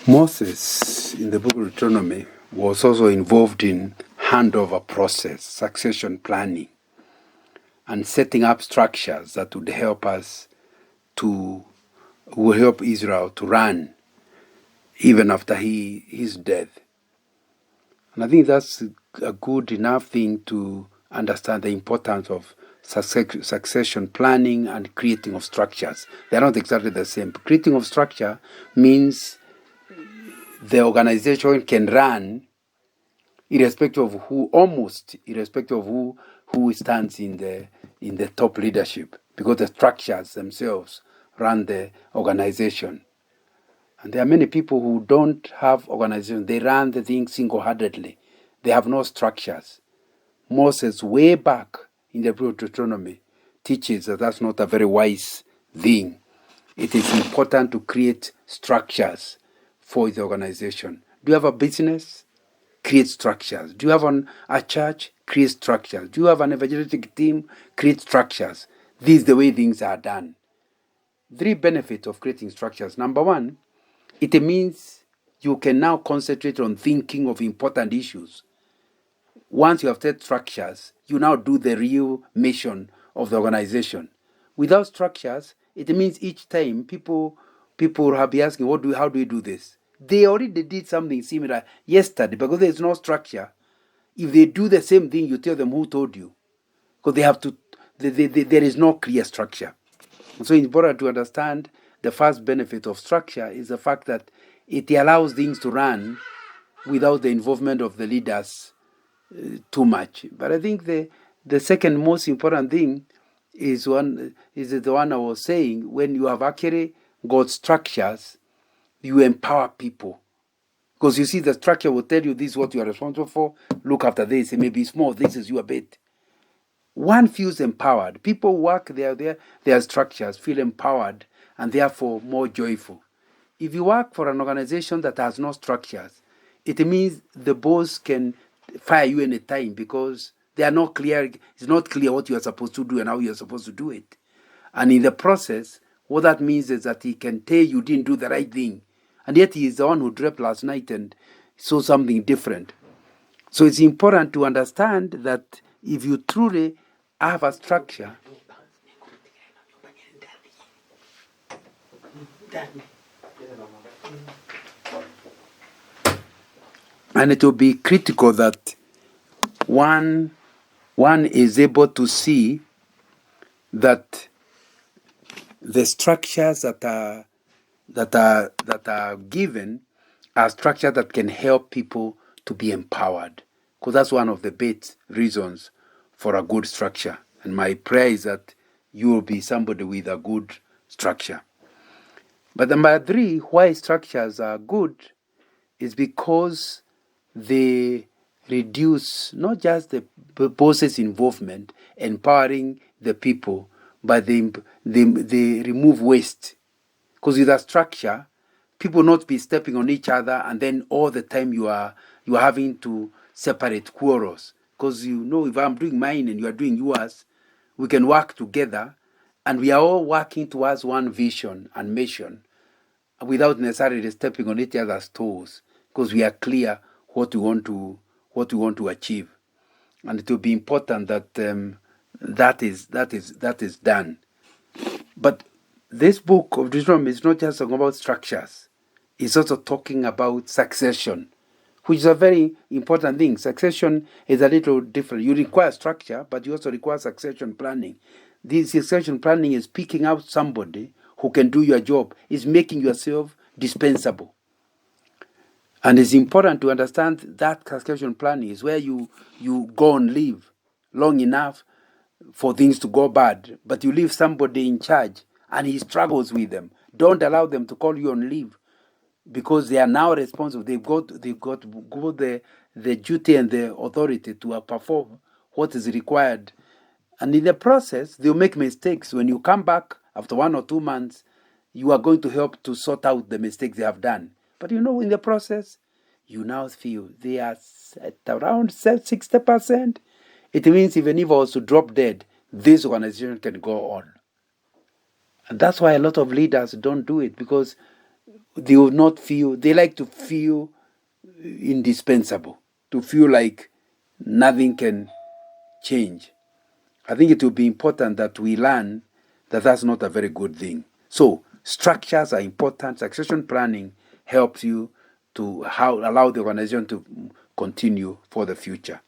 Moses, in the book of Deuteronomy, was also involved in handover process, succession planning, and setting up structures that would help Israel to run even after his death. And I think that's a good enough thing to understand the importance of succession planning and creating of structures. They're not exactly the same. Creating of structure means the organization can run irrespective of who stands in the top leadership, because the structures themselves run the organization. And there are many people who don't have organization. They run the thing single-handedly. They have no structures. Moses, way back in the book of Deuteronomy, teaches that that's not a very wise thing. It is important to create structures for the organization. Do you have a business? Create structures. Do you have a church? Create structures. Do you have an evangelistic team? Create structures. This is the way things are done. 3 benefits of creating structures. Number 1, it means you can now concentrate on thinking of important issues. Once you have set structures, you now do the real mission of the organization. Without structures, it means each time people will be asking, how do we do this? They already did something similar yesterday, because there's no structure. If they do the same thing, you tell them who told you, because there is no clear structure. So it's important to understand the first benefit of structure is the fact that it allows things to run without the involvement of the leaders too much. But I think the second most important thing is the one I was saying. When you have actually got structures, you empower people. Because you see, the structure will tell you this is what you are responsible for. Look after this. It may be small. This is your bit. One feels empowered. People work their structures, feel empowered, and therefore more joyful. If you work for an organization that has no structures, it means the boss can fire you anytime, because they are not clear. It's not clear what you are supposed to do and how you are supposed to do it. And in the process, what that means is that he can tell you didn't do the right thing, and yet he is the one who dreamt last night and saw something different. So it's important to understand that if you truly have a structure, and it will be critical that one is able to see that the structures that are given are structures that can help people to be empowered, because that's one of the best reasons for a good structure. And my prayer is that you will be somebody with a good structure. But number 3, why structures are good is because they reduce not just the boss's involvement, empowering the people, but they remove waste. Because with a structure, people not be stepping on each other, and then all the time you are having to separate quarrels. Because if I'm doing mine and you are doing yours, we can work together, and we are all working towards one vision and mission, without necessarily stepping on each other's toes, because we are clear what we want to achieve. And it will be important that that is done. But this book of Deuteronomy is not just talking about structures. It's also talking about succession, which is a very important thing. Succession is a little different. You require structure, but you also require succession planning. This succession planning is picking out somebody who can do your job, is making yourself dispensable. And it's important to understand that succession planning is where you go and live long enough for things to go bad, but you leave somebody in charge and he struggles with them. Don't allow them to call you on leave, because they are now responsible. They've got the duty and the authority to perform what is required. And in the process, they'll make mistakes. When you come back after 1 or 2 months, you are going to help to sort out the mistakes they have done. But in the process, you now feel they are at around 60%. It means even if I was to drop dead, this organization can go on. And that's why a lot of leaders don't do it, because they will not feel, they like to feel indispensable, to feel like nothing can change. I think it will be important that we learn that that's not a very good thing. So structures are important. Succession planning helps you to allow the organization to continue for the future.